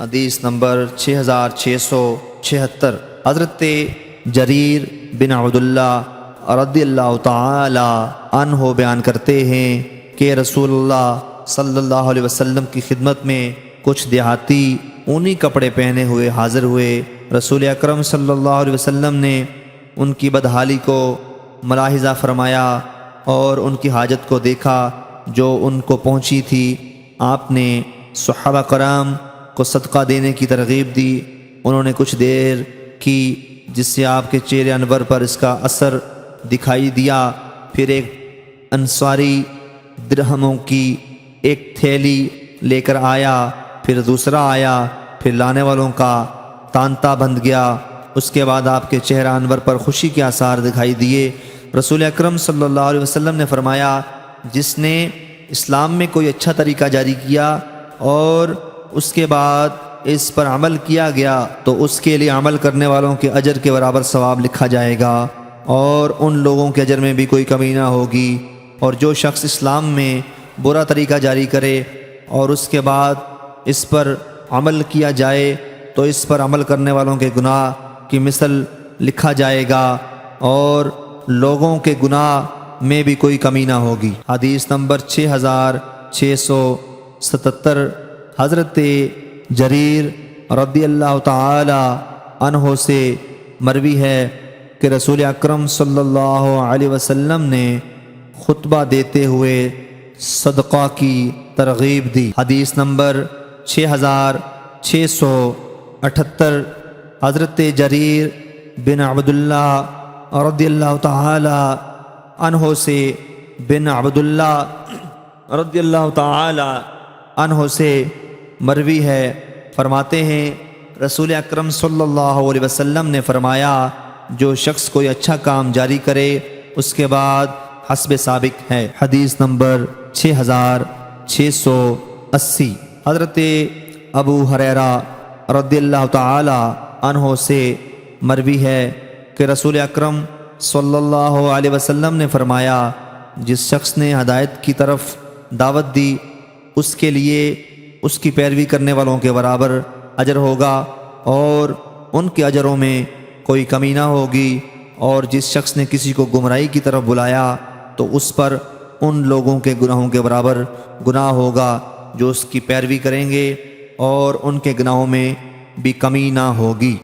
حدیث نمبر 6676۔ حضرت جریر بن عبداللہ رضی اللہ تعالی عنہ بیان کرتے ہیں کہ رسول اللہ صلی اللہ علیہ وسلم کی خدمت میں کچھ دیہاتی اونی کپڑے پہنے ہوئے حاضر ہوئے۔ رسول اکرم صلی اللہ علیہ وسلم نے ان کی بدحالی کو ملاحظہ فرمایا اور ان کی حاجت کو دیکھا جو ان کو پہنچی تھی۔ آپ نے صحابہ کرام کو صدقہ دینے کی ترغیب دی۔ انہوں نے کچھ دیر کی جس سے آپ کے چہرے انور پر اس کا اثر دکھائی دیا۔ پھر ایک انصاری درہموں کی ایک تھیلی لے کر آیا، پھر دوسرا آیا، پھر لانے والوں کا تانتا بندھ گیا۔ اس کے بعد آپ کے چہرہ انور پر خوشی کے آثار دکھائی دیے۔ رسول اکرم صلی اللہ علیہ وسلم نے فرمایا، جس نے اسلام میں کوئی اچھا طریقہ جاری کیا اور اس کے بعد اس پر عمل کیا گیا تو اس کے لیے عمل کرنے والوں کے اجر کے برابر ثواب لکھا جائے گا اور ان لوگوں کے اجر میں بھی کوئی کمی نہ ہوگی۔ اور جو شخص اسلام میں برا طریقہ جاری کرے اور اس کے بعد اس پر عمل کیا جائے تو اس پر عمل کرنے والوں کے گناہ کی مثل لکھا جائے گا اور لوگوں کے گناہ میں بھی کوئی کمی نہ ہوگی۔ حدیث نمبر 6677۔ حضرت جریر رضی اللہ تعالی عنہ سے مروی ہے کہ رسول اکرم صلی اللہ علیہ وسلم نے خطبہ دیتے ہوئے صدقہ کی ترغیب دی۔ حدیث نمبر 6678۔ حضرت جریر بن عبداللہ رضی اللہ تعالی عنہ سے رضی اللہ تعالی عنہ سے مروی ہے، فرماتے ہیں رسول اکرم صلی اللہ علیہ وسلم نے فرمایا، جو شخص کوئی اچھا کام جاری کرے اس کے بعد حسب سابق ہے۔ حدیث نمبر 6680۔ حضرت ابو ہریرہ رضی اللہ تعالی عنہ سے مروی ہے کہ رسول اکرم صلی اللہ علیہ وسلم نے فرمایا، جس شخص نے ہدایت کی طرف دعوت دی اس کے لیے اس کی پیروی کرنے والوں کے برابر اجر ہوگا اور ان کے اجروں میں کوئی کمی نہ ہوگی۔ اور جس شخص نے کسی کو گمراہی کی طرف بلایا تو اس پر ان لوگوں کے گناہوں کے برابر گناہ ہوگا جو اس کی پیروی کریں گے اور ان کے گناہوں میں بھی کمی نہ ہوگی۔